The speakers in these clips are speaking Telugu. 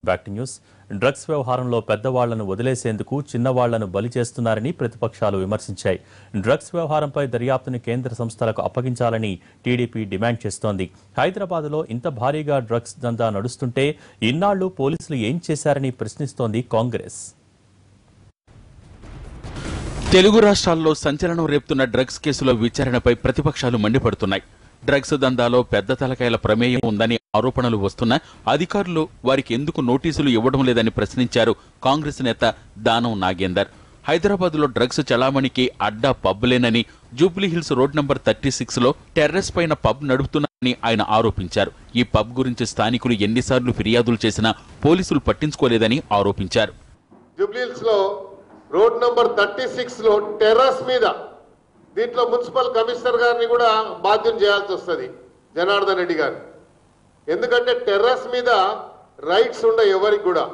Back to news. డ్రగ్స్ వ్యవహారంలో పెద్దవాళ్లను వదిలేసేందుకు చిన్నవాళ్లను బలి చేస్తున్నారని ప్రతిపక్షాలు విమర్శించాయి. డ్రగ్స్ వ్యవహారంపై దర్యాప్తుని కేంద్ర సంస్థలకు అప్పగించాలని టీడీపీ డిమాండ్ చేస్తోంది. హైదరాబాద్లో ఇంత భారీగా డ్రగ్స్ దందా నడుస్తుంటే ఇన్నాళ్లు పోలీసులు ఏం చేశారని ప్రశ్నిస్తోంది కాంగ్రెస్. తెలుగు రాష్ట్రాల్లో సంచలనం రేపుతున్న డ్రగ్స్ కేసులో విచారణపై ప్రతిపక్షాలు మండిపడుతున్నాయి. డ్రగ్స్ దందాలో పెద్ద తలకాయల ప్రమేయం ఉందని ఆరోపణలు వస్తున్నా అధికారులు వారికి ఎందుకు నోటీసులు ఇవ్వడం లేదని ప్రశ్నించారు కాంగ్రెస్ నేత దానం నాగేందర్. హైదరాబాద్లో డ్రగ్స్ చలామణికి అడ్డా పబ్లేనని, జూబ్లీహిల్స్ రోడ్ నంబర్ 36లో టెర్రస్ పైన పబ్ నడుపుతున్నారని ఆయన ఆరోపించారు. ఈ పబ్ గురించి స్థానికులు ఎన్నిసార్లు ఫిర్యాదులు చేసినా పోలీసులు పట్టించుకోలేదని ఆరోపించారు. జూబ్లీహిల్స్లో రోడ్ నంబర్ 36లో టెర్రస్ మీద దీంట్లో మున్సిపల్ కమిషనర్ గారిని కూడా బాధ్యం చేయాల్సి వస్తుంది, జనార్దన్ రెడ్డి గారు. ఎందుకంటే టెర్రస్ మీద రైట్స్ ఉండే ఎవరికి కూడా.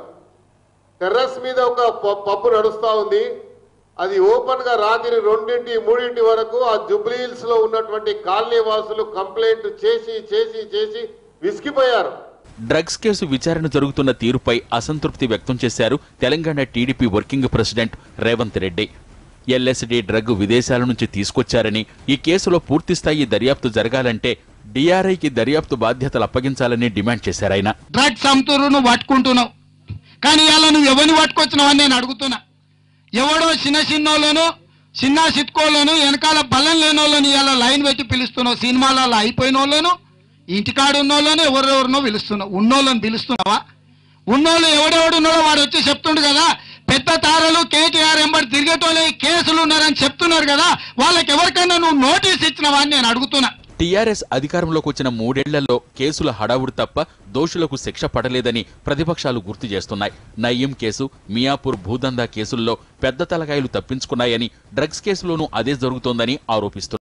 టెర్రస్ మీద ఒక పబ్బు నడుస్తూ ఉంది. అది ఓపెన్గా రాత్రి 2-3 వరకు ఆ జూబ్లీహిల్స్లో ఉన్నటువంటి కాలనీ వాసులు కంప్లైంట్ చేసి చేసి చేసి విసిగిపోయారు. డ్రగ్స్ కేసు విచారణ జరుగుతున్న తీరుపై అసంతృప్తి వ్యక్తం చేశారు Telangana TDP working president Revanth Reddy. LSD drug విదేశాల నుంచి తీసుకొచ్చారని, ఈ కేసులో పూర్తిస్థాయి దర్యాప్తు జరగాలంటే డిఆర్ఐకి దర్యాప్తు బాధ్యతలు అప్పగించాలని డిమాండ్ చేశారు ఆయన. డ్రగ్స్ అమ్ముతురు నువ్వు పట్టుకుంటున్నావు, కానీ ఇలా నువ్వు ఎవరిని పట్టుకొచ్చినావు అని నేను అడుగుతున్నా. ఎవడో చిన్నోళ్ళను చిన్న సిట్కోళ్ళను వెనకాల బలం లేని వాళ్ళని ఇలా లైన్ పెట్టి పిలుస్తున్నావు. సినిమాలలో అయిపోయిన వాళ్ళను, ఇంటికాడు ఉన్నోళ్ళను ఎవరెవరినో పిలుస్తున్నావు. ఉన్నోళ్ళని పిలుస్తున్నావా? ఉన్నోళ్ళు ఎవడెవడున్నాడో వాడు వచ్చి చెప్తుండు కదా, పెద్ద తారలు కేటీఆర్ ఎంబడి తిరిగేటోళ్ళే కేసులు ఉన్నారని చెప్తున్నారు కదా, వాళ్ళకి ఎవరికైనా నువ్వు నోటీస్ ఇచ్చినవా అని నేను అడుగుతున్నా. టీఆర్ఎస్ అధికారంలోకి వచ్చిన 3 ఏళ్లలో కేసుల హడావుడి తప్ప దోషులకు శిక్ష పడలేదని ప్రతిపక్షాలు గుర్తు చేస్తున్నాయి. నయీం కేసు, మియాపూర్ భూదందా కేసుల్లో పెద్ద తలకాయలు తప్పించుకున్నాయని, డ్రగ్స్ కేసులోనూ అదే జరుగుతోందని ఆరోపిస్తున్నారు.